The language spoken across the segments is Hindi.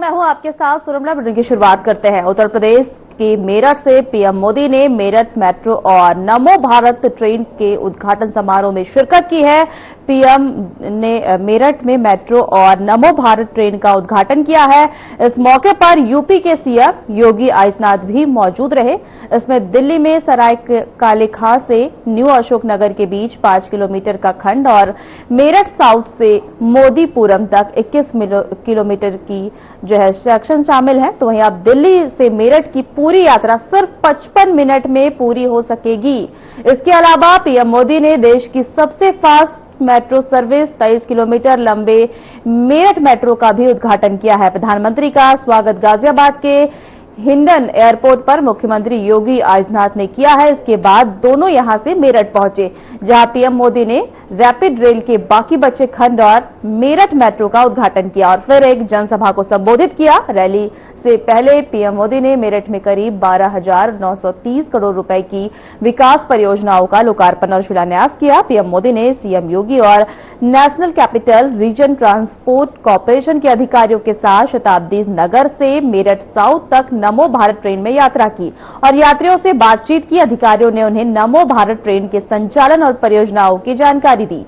मैं हूं आपके साथ सुरमला। बुलेटिन की शुरुआत करते हैं। उत्तर प्रदेश के मेरठ से पीएम मोदी ने मेरठ मेट्रो और नमो भारत ट्रेन के उद्घाटन समारोह में शिरकत की है। पीएम ने मेरठ में मेट्रो और नमो भारत ट्रेन का उद्घाटन किया है। इस मौके पर यूपी के सीएम योगी आदित्यनाथ भी मौजूद रहे। इसमें दिल्ली में सराय काले खां से न्यू अशोकनगर के बीच 5 किलोमीटर का खंड और मेरठ साउथ से मोदीपुरम तक 21 किलोमीटर की जो है सेक्शन शामिल है। तो वहीं अब दिल्ली से मेरठ की पूरी यात्रा सिर्फ 55 मिनट में पूरी हो सकेगी। इसके अलावा पीएम मोदी ने देश की सबसे फास्ट मेट्रो सर्विस 23 किलोमीटर लंबे मेरठ मेट्रो का भी उद्घाटन किया है। प्रधानमंत्री का स्वागत गाजियाबाद के हिंडन एयरपोर्ट पर मुख्यमंत्री योगी आदित्यनाथ ने किया है। इसके बाद दोनों यहां से मेरठ पहुंचे, जहां पीएम मोदी ने रैपिड रेल के बाकी बचे खंड और मेरठ मेट्रो का उद्घाटन किया और फिर एक जनसभा को संबोधित किया। रैली से पहले पीएम मोदी ने मेरठ में करीब 12,930 करोड़ रुपए की विकास परियोजनाओं का लोकार्पण और शिलान्यास किया। पीएम मोदी ने सीएम योगी और national capital region transport corporation के अधिकारियों के साथ शताब्दी नगर से मेरठ साउथ तक नमो भारत ट्रेन में यात्रा की और यात्रियों से बातचीत की। अधिकारियों ने उन्हें नमो भारत ट्रेन के संचालन और परियोजनाओं की जानकारी दी।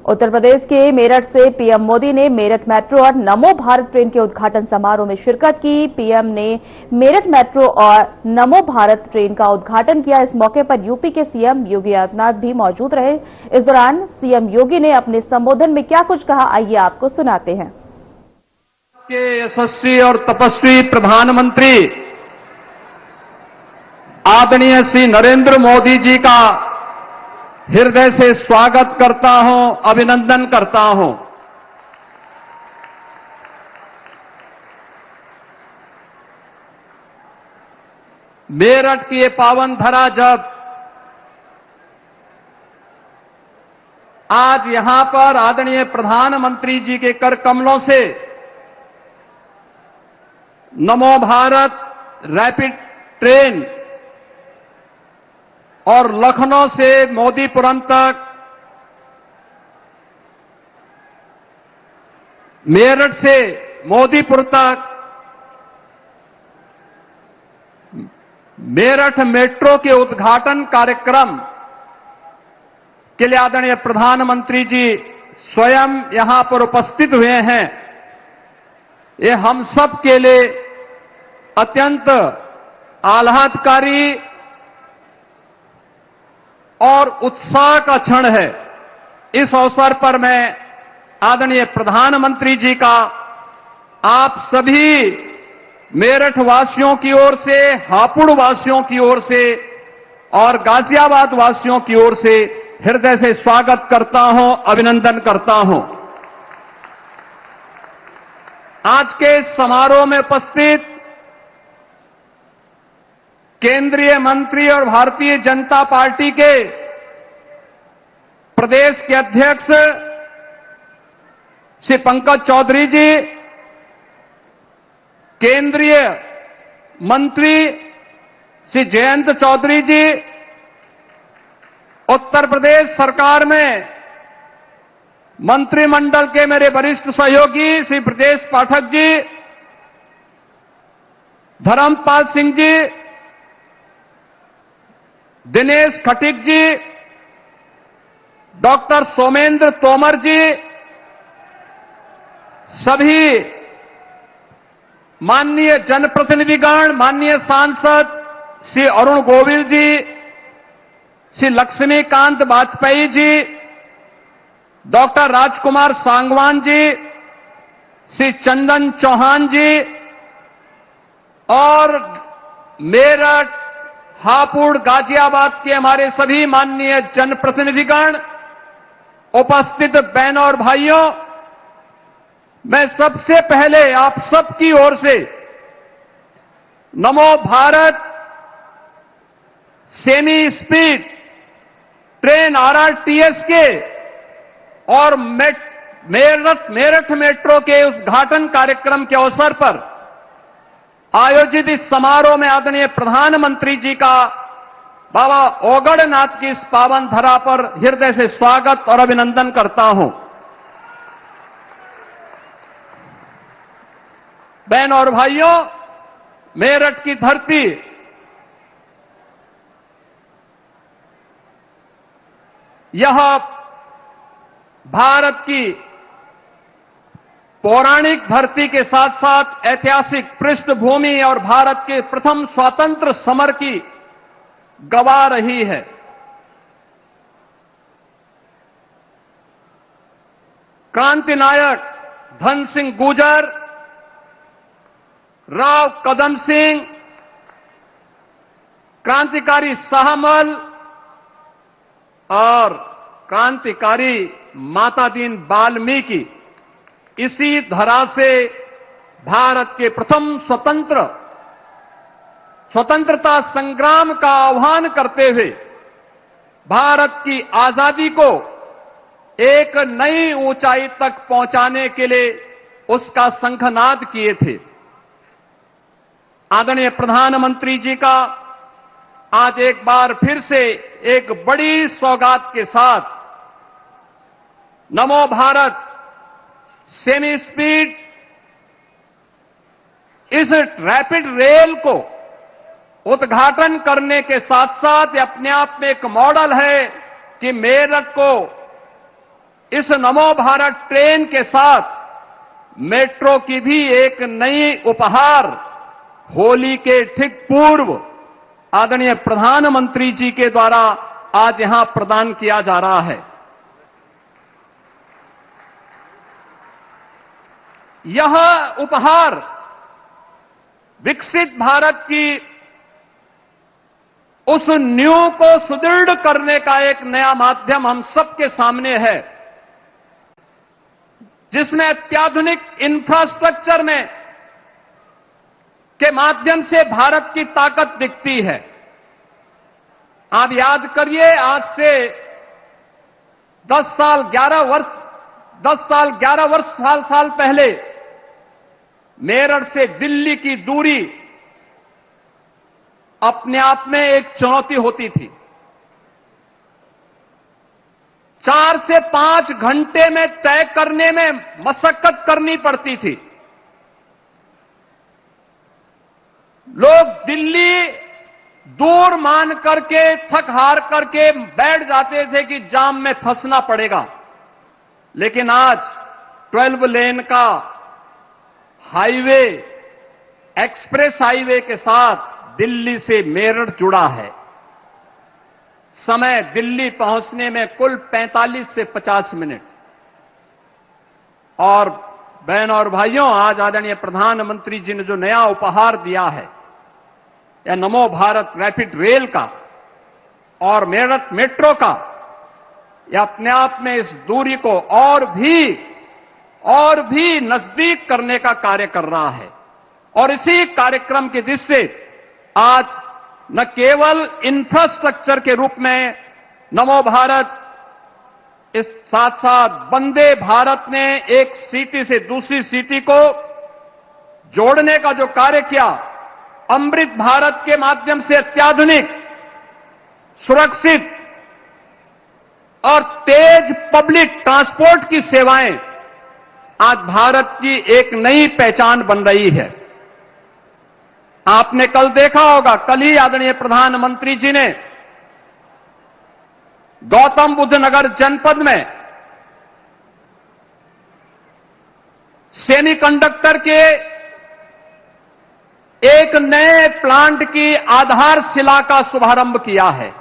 उत्तर प्रदेश के मेरठ से पीएम मोदी ने मेरठ मेट्रो और नमो भारत ट्रेन के उद्घाटन समारोह में शिरकत की। पीएम ने मेरठ मेट्रो और नमो भारत ट्रेन का उद्घाटन किया। इस मौके पर यूपी के सीएम योगी आदित्यनाथ भी मौजूद रहे। इस दौरान सीएम योगी ने अपने संबोधन में क्या कुछ कहा, आइए आपको सुनाते हैं। के यशस्वी और तपस्वी प्रधानमंत्री आदरणीय श्री नरेंद्र मोदी जी का हृदय से स्वागत करता हूं, अभिनंदन करता हूं। मेरठ की ये पावन धरा जब आज यहां पर आदरणीय प्रधानमंत्री जी के कर कमलों से नमो भारत रैपिड ट्रेन और लखनऊ से मोदीपुरम तक, मेरठ से मोदीपुर तक मेरठ मेट्रो के उद्घाटन कार्यक्रम के लिए आदरणीय प्रधानमंत्री जी स्वयं यहां पर उपस्थित हुए हैं। ये हम सब के लिए अत्यंत आह्लादकारी और उत्साह का क्षण है। इस अवसर पर मैं आदरणीय प्रधानमंत्री जी का आप सभी मेरठ वासियों की ओर से, हापुड़ वासियों की ओर से और गाजियाबाद वासियों की ओर से हृदय से स्वागत करता हूं, अभिनंदन करता हूं। आज के समारोह में उपस्थित केंद्रीय मंत्री और भारतीय जनता पार्टी के प्रदेश के अध्यक्ष श्री पंकज चौधरी जी, केंद्रीय मंत्री श्री जयंत चौधरी जी, उत्तर प्रदेश सरकार में मंत्रिमंडल के मेरे वरिष्ठ सहयोगी श्री ब्रजेश पाठक जी, धर्मपाल सिंह जी, दिनेश खटीक जी, डॉक्टर सोमेंद्र तोमर जी, सभी माननीय जनप्रतिनिधिगण, माननीय सांसद श्री अरुण गोविल जी, श्री लक्ष्मीकांत वाजपेयी जी, डॉक्टर राजकुमार सांगवान जी, श्री चंदन चौहान जी और मेरठ, हापुड़, गाजियाबाद के हमारे सभी माननीय जनप्रतिनिधिगण, उपस्थित बहनों और भाइयों, मैं सबसे पहले आप सबकी ओर से नमो Bharat semi speed train RRTS के और मेरठ मेट्रो के उद्घाटन कार्यक्रम के अवसर पर आयोजित इस समारोह में आदरणीय प्रधानमंत्री जी का बाबा ओगड़नाथ की इस पावन धरा पर हृदय से स्वागत और अभिनंदन करता हूं। बहन और भाइयों, मेरठ की धरती यह भारत की पौराणिक धरती के साथ साथ ऐतिहासिक पृष्ठभूमि और भारत के प्रथम स्वतंत्र समर की गवाह रही है। क्रांति नायक धन सिंह गुर्जर, राव कदम सिंह, क्रांतिकारी शाहमल और क्रांतिकारी माता दीन वाल्मीकि इसी धरा से भारत के प्रथम स्वतंत्रता संग्राम का आह्वान करते हुए भारत की आजादी को एक नई ऊंचाई तक पहुंचाने के लिए उसका शंखनाद किए थे। आदरणीय प्रधानमंत्री जी का आज एक बार फिर से एक बड़ी सौगात के साथ नमो भारत सेमी स्पीड इस रैपिड रेल को उद्घाटन करने के साथ साथ ये अपने आप में एक मॉडल है कि मेरठ को इस नमो भारत ट्रेन के साथ मेट्रो की भी एक नई उपहार होली के ठीक पूर्व आदरणीय प्रधानमंत्री जी के द्वारा आज यहां प्रदान किया जा रहा है। यह उपहार विकसित भारत की उस नींव को सुदृढ़ करने का एक नया माध्यम हम सबके सामने है, जिसमें अत्याधुनिक इंफ्रास्ट्रक्चर में के माध्यम से भारत की ताकत दिखती है। आप याद करिए, आज से 10 साल 11 साल पहले मेरठ से दिल्ली की दूरी अपने आप में एक चुनौती होती थी। 4 से 5 घंटे में तय करने में मशक्कत करनी पड़ती थी। लोग दिल्ली दूर मान करके थक हार करके बैठ जाते थे कि जाम में फंसना पड़ेगा, लेकिन आज 12 लेन का हाईवे एक्सप्रेस हाईवे के साथ दिल्ली से मेरठ जुड़ा है। समय दिल्ली पहुंचने में कुल 45 से 50 मिनट। और बहन और भाइयों, आज आदरणीय प्रधानमंत्री जी ने जो नया उपहार दिया है, या नमो भारत रैपिड रेल का और मेरठ मेट्रो का, यह अपने आप में इस दूरी को और भी नजदीक करने का कार्य कर रहा है। और इसी कार्यक्रम की दृष्टि से आज न केवल इंफ्रास्ट्रक्चर के रूप में नमो भारत, इस साथ साथ वंदे भारत ने एक सिटी से दूसरी सिटी को जोड़ने का जो कार्य किया, अमृत भारत के माध्यम से अत्याधुनिक, सुरक्षित और तेज पब्लिक ट्रांसपोर्ट की सेवाएं आज भारत की एक नई पहचान बन रही है। आपने कल देखा होगा, कल ही आदरणीय प्रधानमंत्री जी ने गौतम बुद्ध नगर जनपद में सेमीकंडक्टर के एक नए प्लांट की आधारशिला का शुभारंभ किया है।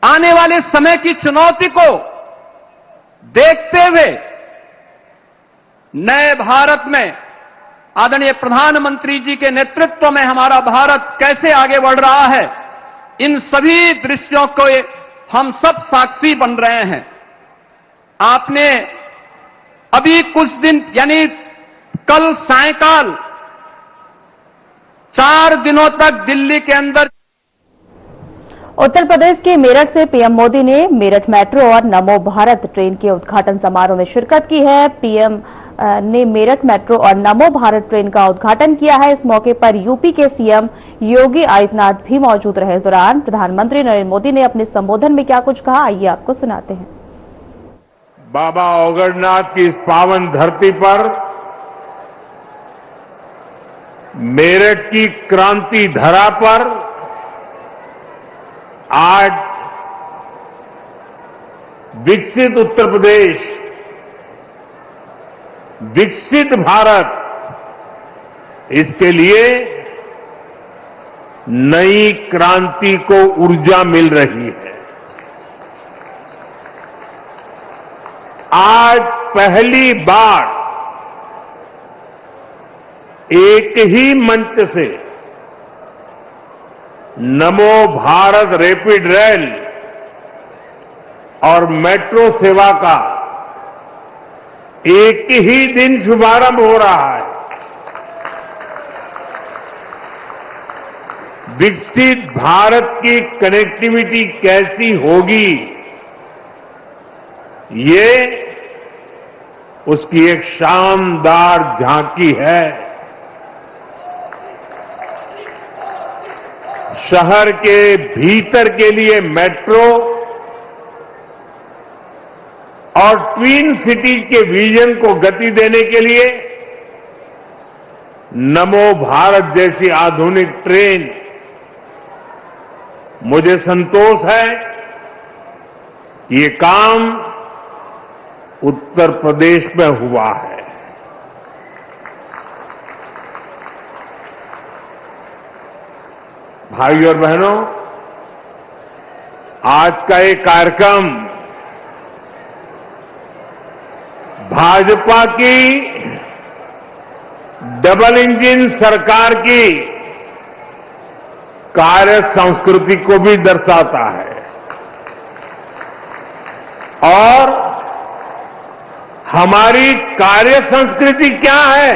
आने वाले समय की चुनौती को देखते हुए नए भारत में आदरणीय प्रधानमंत्री जी के नेतृत्व में हमारा भारत कैसे आगे बढ़ रहा है, इन सभी दृश्यों को हम सब साक्षी बन रहे हैं। आपने अभी कुछ दिन यानी कल सायंकाल 4 दिनों तक दिल्ली के अंदर उत्तर प्रदेश के मेरठ से पीएम मोदी ने मेरठ मेट्रो और नमो भारत ट्रेन के उद्घाटन समारोह में शिरकत की है। पीएम ने मेरठ मेट्रो और नमो भारत ट्रेन का उद्घाटन किया है। इस मौके पर यूपी के सीएम योगी आदित्यनाथ भी मौजूद रहे। इस दौरान प्रधानमंत्री नरेंद्र मोदी ने अपने संबोधन में क्या कुछ कहा, आइए आपको सुनाते हैं। बाबा औगड़नाथ की इस पावन धरती पर मेरठ की क्रांति धरा पर आज विकसित उत्तर प्रदेश, विकसित भारत, इसके लिए नई क्रांति को ऊर्जा मिल रही है। आज पहली बार एक ही मंच से नमो भारत रैपिड रेल और मेट्रो सेवा का एक ही दिन शुभारंभ हो रहा है। विकसित भारत की कनेक्टिविटी कैसी होगी, ये उसकी एक शानदार झांकी है। शहर के भीतर के लिए मेट्रो और ट्विन सिटीज के विजन को गति देने के लिए नमो भारत जैसी आधुनिक ट्रेन, मुझे संतोष है कि ये काम उत्तर प्रदेश में हुआ है। भाइयों और बहनों, आज का ये कार्यक्रम भाजपा की डबल इंजन सरकार की कार्य संस्कृति को भी दर्शाता है और हमारी कार्य संस्कृति क्या है?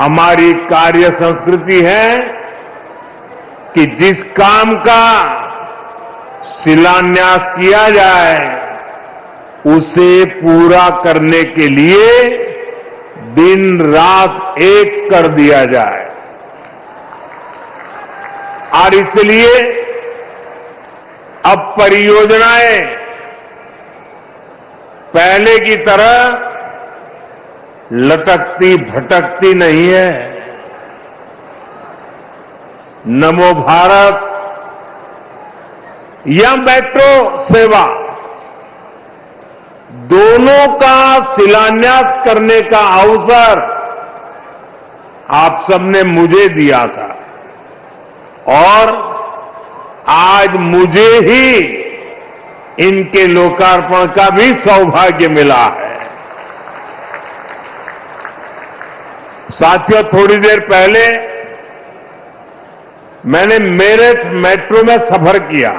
हमारी कार्य संस्कृति है कि जिस काम का शिलान्यास किया जाए उसे पूरा करने के लिए दिन रात एक कर दिया जाए। और इसलिए अब परियोजनाएं पहले की तरह लटकती भटकती नहीं है। नमो भारत या मेट्रो सेवा, दोनों का शिलान्यास करने का अवसर आप सबने मुझे दिया था और आज मुझे ही इनके लोकार्पण का भी सौभाग्य मिला है। साथियों, थोड़ी देर पहले मैंने मेरठ मेट्रो में सफर किया।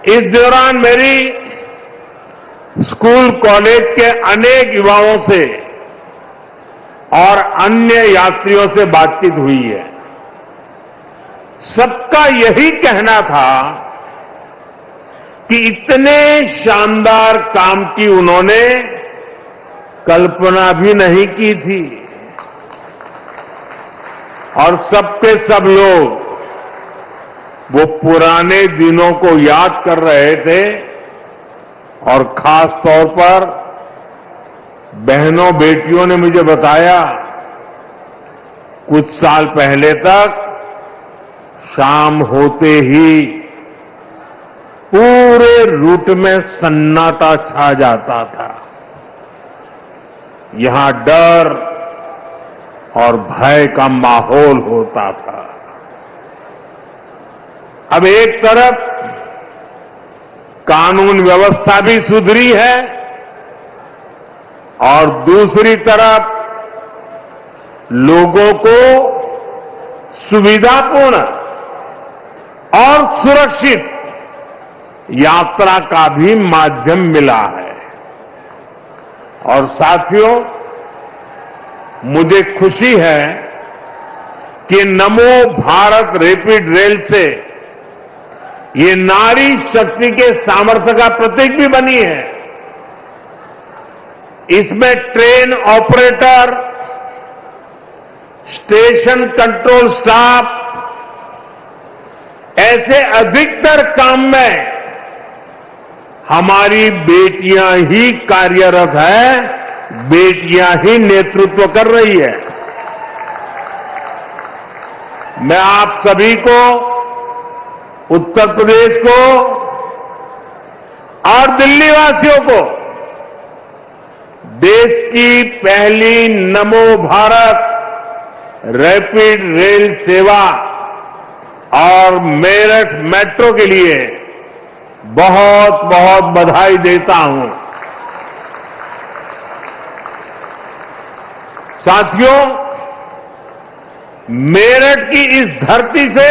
इस दौरान मेरी स्कूल कॉलेज के अनेक युवाओं से और अन्य यात्रियों से बातचीत हुई है। सबका यही कहना था कि इतने शानदार काम की उन्होंने कल्पना भी नहीं की थी और सबके सब लोग वो पुराने दिनों को याद कर रहे थे और खास तौर पर बहनों बेटियों ने मुझे बताया, कुछ साल पहले तक शाम होते ही पूरे रूट में सन्नाटा छा जाता था। यहां डर और भय का माहौल होता था। अब एक तरफ कानून व्यवस्था भी सुधरी है और दूसरी तरफ लोगों को सुविधापूर्ण और सुरक्षित यात्रा का भी माध्यम मिला है। और साथियों, मुझे खुशी है कि नमो भारत रैपिड रेल से ये नारी शक्ति के सामर्थ्य का प्रतीक भी बनी है। इसमें train operator, station control staff, ऐसे अधिकतर काम में हमारी बेटियां ही कार्यरत है, बेटियां ही नेतृत्व कर रही है। मैं आप सभी को, उत्तर प्रदेश को और दिल्ली वासियों को देश की पहली नमो भारत रैपिड रेल सेवा और मेरठ मेट्रो के लिए बहुत बहुत बधाई देता हूं। साथियों, मेरठ की इस धरती से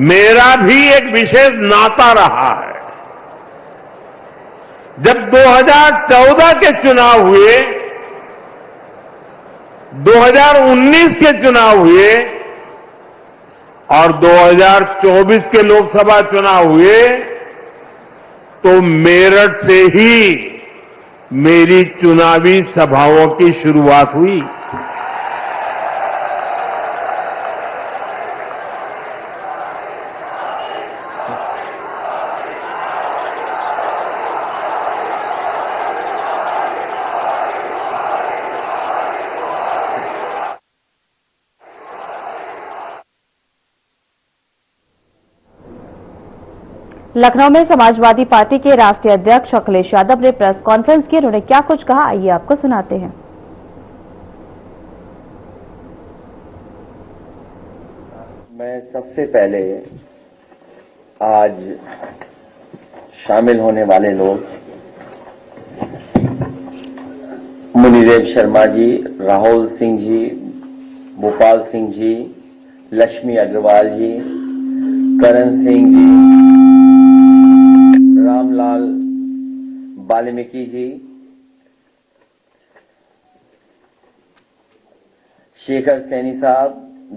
मेरा भी एक विशेष नाता रहा है। जब 2014 के चुनाव हुए, 2019 के चुनाव हुए और 2024 के लोकसभा चुनाव हुए, तो मेरठ से ही मेरी चुनावी सभाओं की शुरुआत हुई। लखनऊ में समाजवादी पार्टी के राष्ट्रीय अध्यक्ष अखिलेश यादव ने प्रेस कॉन्फ्रेंस की। उन्होंने क्या कुछ कहा, आइए आपको सुनाते हैं। मैं सबसे पहले आज शामिल होने वाले लोग मुनिदेव शर्मा जी, राहुल सिंह जी, भोपाल सिंह जी, लक्ष्मी अग्रवाल जी, करण सिंह जी, रामलाल वाल्मीकि जी, शेखर सैनी साहब,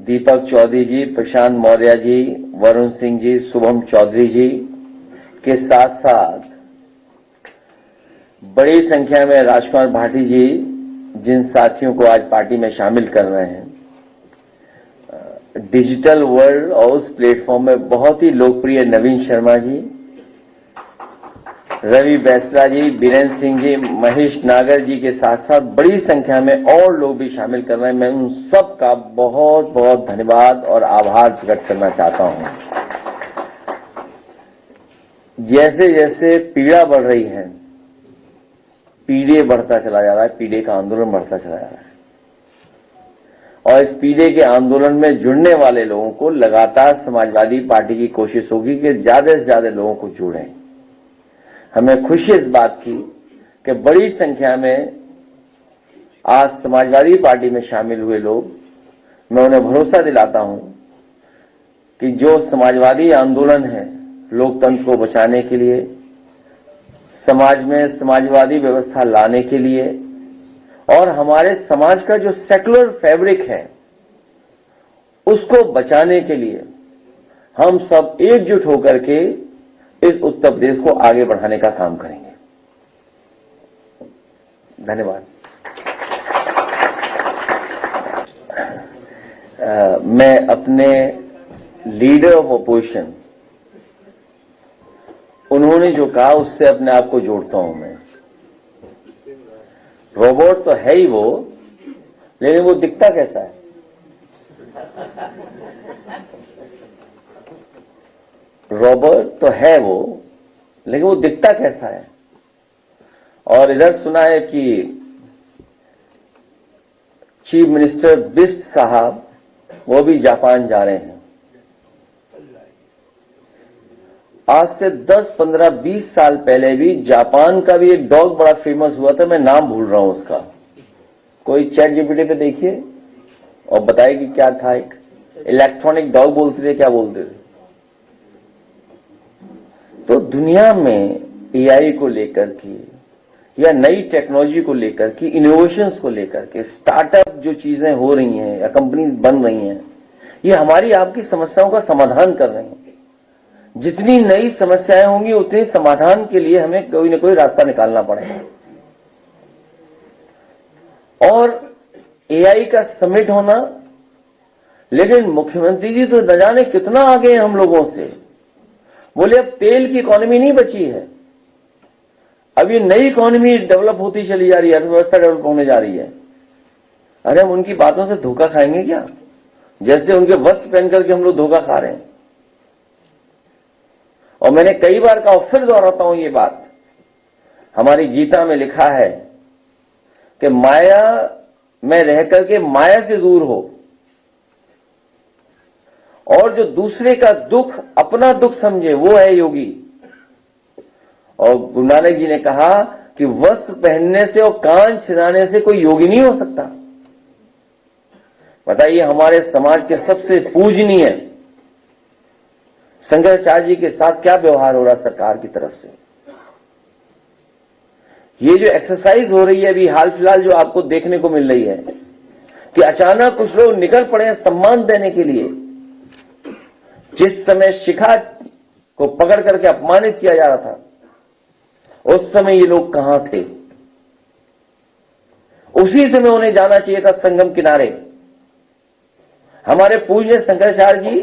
दीपक चौधरी जी, प्रशांत मौर्य जी, वरुण सिंह जी, शुभम चौधरी जी के साथ साथ बड़ी संख्या में राजकुमार भाटी जी, जिन साथियों को आज पार्टी में शामिल कर रहे हैं, डिजिटल वर्ल्ड और उस प्लेटफॉर्म में बहुत ही लोकप्रिय नवीन शर्मा जी, रवि बैसला जी, बीरेन्द्र सिंह जी, महेश नागर जी के साथ साथ बड़ी संख्या में और लोग भी शामिल कर रहे हैं। मैं उन सब का बहुत बहुत धन्यवाद और आभार प्रकट करना चाहता हूं। जैसे जैसे पीड़ा बढ़ रही है, पीड़े बढ़ता चला जा रहा है, पीड़े का आंदोलन बढ़ता चला जा रहा है और इस पीड़े के आंदोलन में जुड़ने वाले लोगों को लगातार समाजवादी पार्टी की कोशिश होगी कि ज्यादा से ज्यादा लोगों को जोड़ें। हमें खुशी इस बात की कि बड़ी संख्या में आज समाजवादी पार्टी में शामिल हुए लोग, मैं उन्हें भरोसा दिलाता हूं कि जो समाजवादी आंदोलन है लोकतंत्र को बचाने के लिए, समाज में समाजवादी व्यवस्था लाने के लिए और हमारे समाज का जो सेक्युलर फैब्रिक है उसको बचाने के लिए हम सब एकजुट होकर के इस उत्तर प्रदेश को आगे बढ़ाने का काम करेंगे। धन्यवाद। मैं अपने लीडर ऑफ अपोजिशन, उन्होंने जो कहा उससे अपने आप को जोड़ता हूं। मैं रोबोट तो है ही वो, लेकिन वो दिखता कैसा है? रोबोट तो है वो, लेकिन वो दिखता कैसा है? और इधर सुना है कि चीफ मिनिस्टर बिस्ट साहब वो भी जापान जा रहे हैं। आज से 10, 15, 20 साल पहले भी जापान का भी एक डॉग बड़ा फेमस हुआ था, मैं नाम भूल रहा हूं उसका। कोई चैट जीपीटी पे देखिए और बताइए कि क्या था। एक इलेक्ट्रॉनिक डॉग बोलते थे, क्या बोलते थे? तो दुनिया में एआई को लेकर के या नई टेक्नोलॉजी को लेकर के, इनोवेशंस को लेकर के, स्टार्टअप जो चीजें हो रही हैं या कंपनीज बन रही हैं, ये हमारी आपकी समस्याओं का समाधान कर रही हैं। जितनी नई समस्याएं होंगी उतने समाधान के लिए हमें कोई न कोई रास्ता निकालना पड़ेगा। और एआई का समिट होना, लेकिन मुख्यमंत्री जी तो न जाने कितना आगे हैं हम लोगों से। बोले अब तेल की इकोनॉमी नहीं बची है, अब ये नई इकोनॉमी डेवलप होती चली जा रही है, अर्थव्यवस्था डेवलप होने जा रही है। अरे हम उनकी बातों से धोखा खाएंगे क्या? जैसे उनके वस्त्र पहन करके हम लोग धोखा खा रहे हैं। और मैंने कई बार कहा, फिर दोहराता हूं ये बात, हमारी गीता में लिखा है कि माया में रह करके माया से दूर हो, और जो दूसरे का दुख अपना दुख समझे वो है योगी। और गुरु नानक जी ने कहा कि वस्त्र पहनने से और कान छिनाने से कोई योगी नहीं हो सकता। बताइए हमारे समाज के सबसे पूजनीय शंकराचार्य जी के साथ क्या व्यवहार हो रहा सरकार की तरफ से। ये जो एक्सरसाइज हो रही है अभी हाल फिलहाल जो आपको देखने को मिल रही है कि अचानक कुछ लोग निकल पड़े हैं सम्मान देने के लिए। जिस समय शिखा को पकड़ करके अपमानित किया जा रहा था, उस समय ये लोग कहां थे? उसी समय उन्हें जाना चाहिए था संगम किनारे। हमारे पूज्य शंकराचार्य जी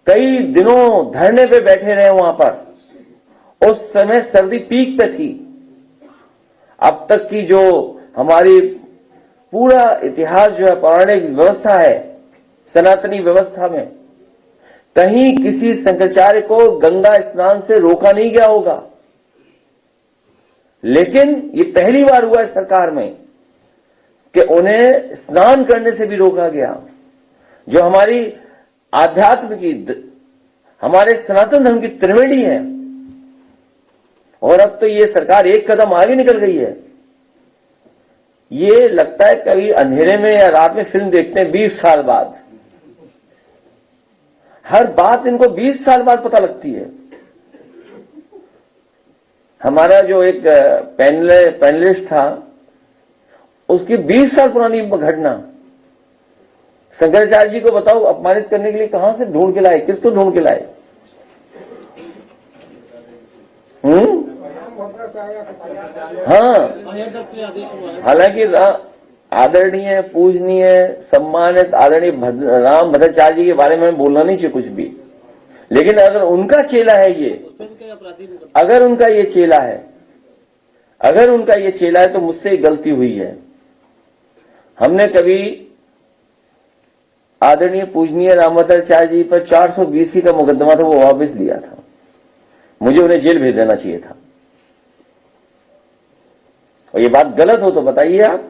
कई दिनों धरने पे बैठे रहे वहां पर। उस समय सर्दी पीक पे थी। अब तक की जो हमारी पूरा इतिहास जो है, पौराणिक व्यवस्था है, सनातनी व्यवस्था में कहीं किसी शंकराचार्य को गंगा स्नान से रोका नहीं गया होगा। लेकिन ये पहली बार हुआ है सरकार में कि उन्हें स्नान करने से भी रोका गया। जो हमारी आध्यात्म की, हमारे सनातन धर्म की त्रिवेणी है। और अब तो ये सरकार एक कदम आगे निकल गई है। ये लगता है कभी अंधेरे में या रात में फिल्म देखते हैं 20 साल बाद। हर बात इनको 20 साल बाद पता लगती है। हमारा जो एक पैनलिस्ट था, उसकी 20 साल पुरानी घटना शंकराचार्य जी को बताओ अपमानित करने के लिए कहां से ढूंढ के लाए, किसको ढूंढ के लाए? हाँ, हालांकि आदरणीय, पूजनीय, सम्मानित आदरणीय राम भद्राचार्य जी के बारे में बोलना नहीं चाहिए कुछ भी। लेकिन अगर उनका चेला है ये, अगर उनका ये चेला है तो मुझसे गलती हुई है। हमने कभी आदरणीय पूजनीय रामभद्राचार्य जी पर 420 का मुकदमा था, वो वापस लिया था। मुझे उन्हें जेल भेज देना चाहिए था। और ये बात गलत हो तो बताइए आप,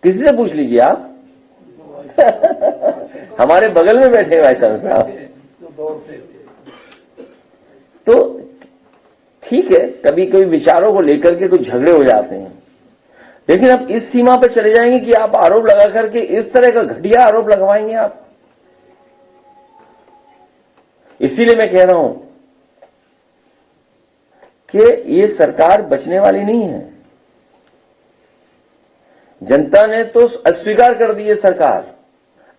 किसी से पूछ लीजिए आप। हमारे बगल में बैठे भाई साहब। तो ठीक है, कभी कभी विचारों को लेकर के कुछ झगड़े हो जाते हैं, लेकिन अब इस सीमा पर चले जाएंगे कि आप आरोप लगा करके इस तरह का घटिया आरोप लगवाएंगे आप। इसीलिए मैं कह रहा हूं कि ये सरकार बचने वाली नहीं है। जनता ने तो अस्वीकार कर दी है सरकार।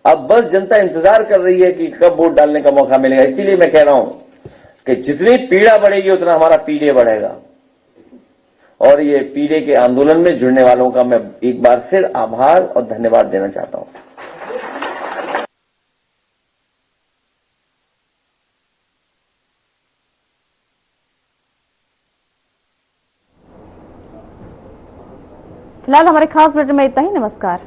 अब बस जनता इंतजार कर रही है कि कब वोट डालने का मौका मिलेगा। इसीलिए मैं कह रहा हूं कि जितनी पीड़ा बढ़ेगी उतना हमारा पीडे बढ़ेगा। और ये पीडे के आंदोलन में जुड़ने वालों का मैं एक बार फिर आभार और धन्यवाद देना चाहता हूं। फिलहाल हमारे खास बुलेटिन में इतना ही। नमस्कार।